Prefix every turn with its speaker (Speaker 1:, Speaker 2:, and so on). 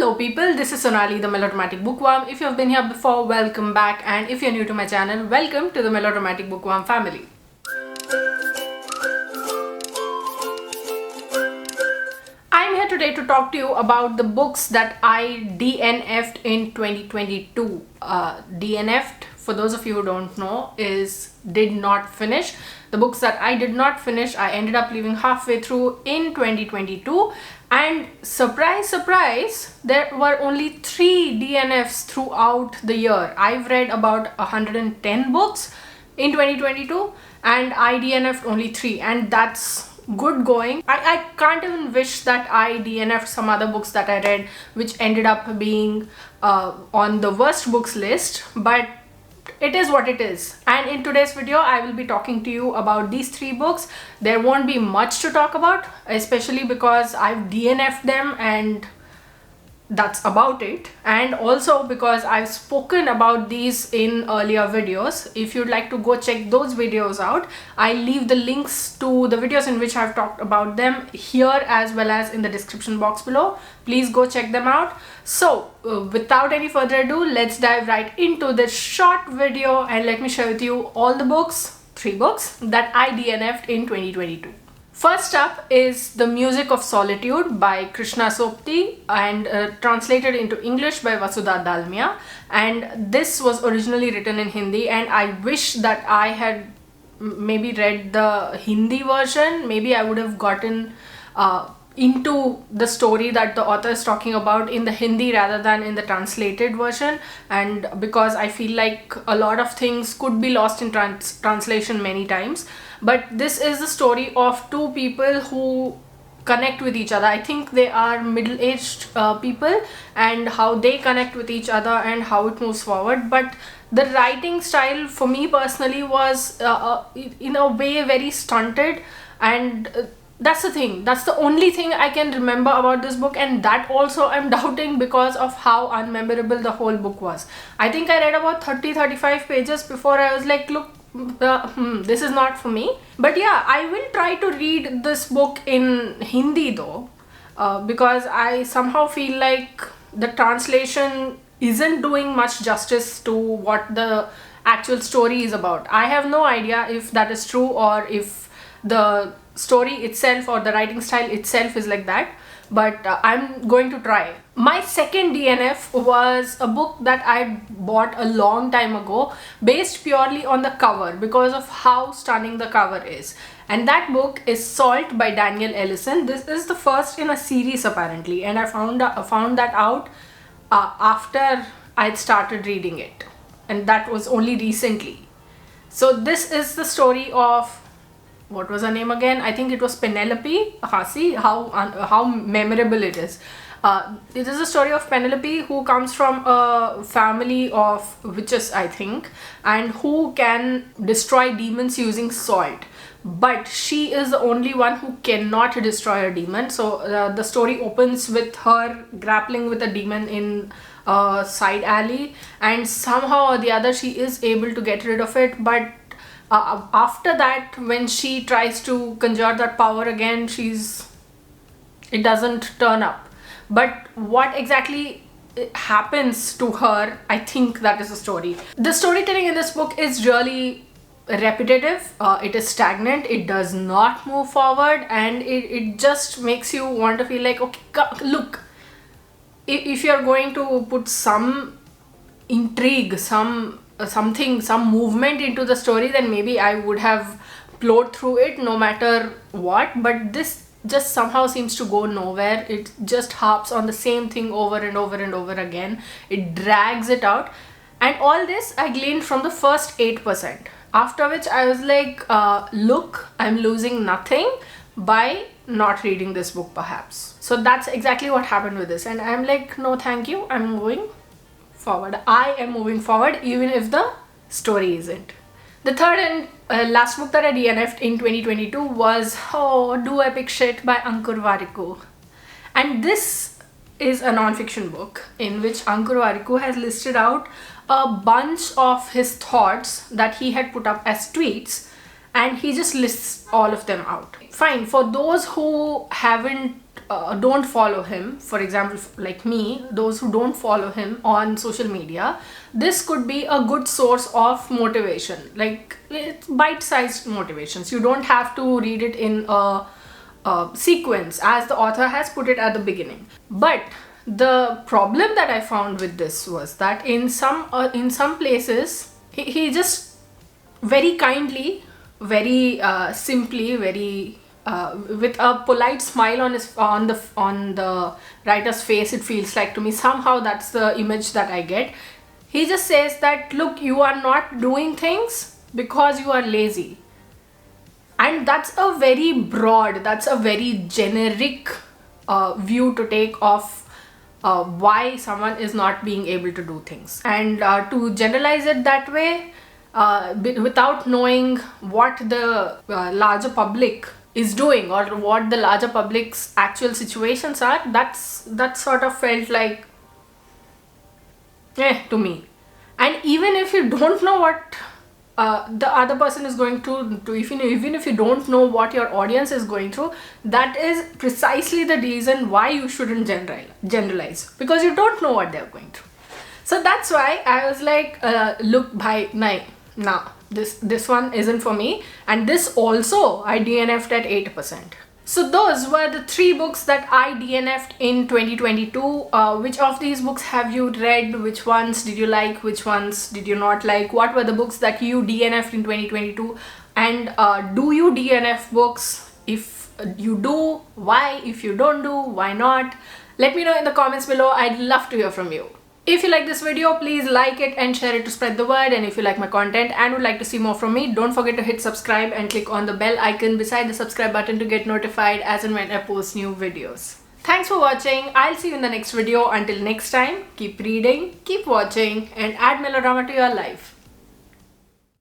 Speaker 1: Hello people, this is Sonali, the Melodramatic Bookworm. If you have been here before, welcome back, and if you're new to my channel, welcome to the Melodramatic Bookworm family. I'm here today to talk to you about the books that I DNFed in 2022. DNFed, for those of you who don't know, is did not finish. The books that I did not finish, I ended up leaving halfway through in 2022. And surprise, surprise, there were only 3 DNFs throughout the year. I've read about 110 books in 2022 and I DNF'd only 3, and that's good going. I can't even wish that I DNF'd some other books that I read which ended up being on the worst books list, but it is what it is. And in today's video I will be talking to you about these 3 books. There won't be much to talk about, especially because I've DNF'd them and that's about it, and also because I've spoken about these in earlier videos. If you'd like to go check those videos out, I'll leave the links to the videos in which I've talked about them here as well as in the description box below. Please go check them out. So without any further ado, let's dive right into this short video and let me share with you all the books, 3 books that I DNF'd in 2022. First up is The Music of Solitude by Krishna Sopti and translated into English by Vasudha Dalmia. And this was originally written in Hindi, and I wish that I had maybe read the Hindi version. Maybe I would have gotten into the story that the author is talking about in the Hindi rather than in the translated version, and because I feel like a lot of things could be lost in translation many times. But this is the story of 2 people who connect with each other. I think they are middle-aged people, and how they connect with each other and how it moves forward. But the writing style for me personally was in a way very stunted, and that's the thing. That's the only thing I can remember about this book, and that also I'm doubting because of how unmemorable the whole book was. I think I read about 30-35 pages before I was like, look, this is not for me. But yeah, I will try to read this book in Hindi though, because I somehow feel like the translation isn't doing much justice to what the actual story is about. I have no idea if that is true or if the story itself or the writing style itself is like that, but I'm going to try. My second DNF was a book that I bought a long time ago based purely on the cover because of how stunning the cover is, and that book is Salt by Daniel Ellison. This is the first in a series apparently, and I found that out after I'd started reading it, and that was only recently. So this is the story of, what was her name again? I think it was Penelope. See how memorable it is. It is a story of Penelope who comes from a family of witches, I think, and who can destroy demons using salt. But she is the only one who cannot destroy a demon. So the story opens with her grappling with a demon in a side alley, and somehow or the other she is able to get rid of it. But after that, when she tries to conjure that power again, it doesn't turn up. But what exactly happens to her, I think that is the story. The storytelling in this book is really repetitive. It is stagnant. It does not move forward, and it just makes you want to feel like, okay, look, if you're going to put some intrigue, some movement into the story, then maybe I would have plowed through it no matter what. But this just somehow seems to go nowhere. It just harps on the same thing over and over and over again. It drags it out, and all this I gleaned from the first 8%, after which I was like, look, I'm losing nothing by not reading this book perhaps. So that's exactly what happened with this, and I'm like, no thank you, I'm moving forward. I am moving forward even if the story isn't. The third and last book that I DNF'd in 2022 was Do Epic Shit by Ankur Warikoo. And this is a non-fiction book in which Ankur Warikoo has listed out a bunch of his thoughts that he had put up as tweets, and he just lists all of them out. Fine, for those who don't follow him, for example, like me, those who don't follow him on social media, this could be a good source of motivation. Like, it's bite-sized motivations. You don't have to read it in a sequence as the author has put it at the beginning. But the problem that I found with this was that in some places he just very kindly, very simply, very with a polite smile on the writer's face, it feels like to me. Somehow that's the image that I get. He just says that, look, you are not doing things because you are lazy. And that's a very broad, that's a very generic view to take of why someone is not being able to do things. And to generalize it that way without knowing what the larger public is doing or what the larger public's actual situations are, that sort of felt like to me. And even if you don't know what the other person is going through, even if you don't know what your audience is going through, that is precisely the reason why you shouldn't generalize, because you don't know what they're going through. So that's why I was like, look, bhai, nah, this one isn't for me. And this also I DNF'd at 8%. So those were the 3 books that I DNF'd in 2022. Which of these books have you read? Which ones did you like? Which ones did you not like? What were the books that you DNF'd in 2022? And do you DNF books? If you do, why? If you don't do, why not? Let me know in the comments below. I'd love to hear from you. If you like this video, please like it and share it to spread the word. And if you like my content and would like to see more from me, don't forget to hit subscribe and click on the bell icon beside the subscribe button to get notified as and when I post new videos. Thanks for watching. I'll see you in the next video. Until next time, keep reading, keep watching, and add melodrama to your life.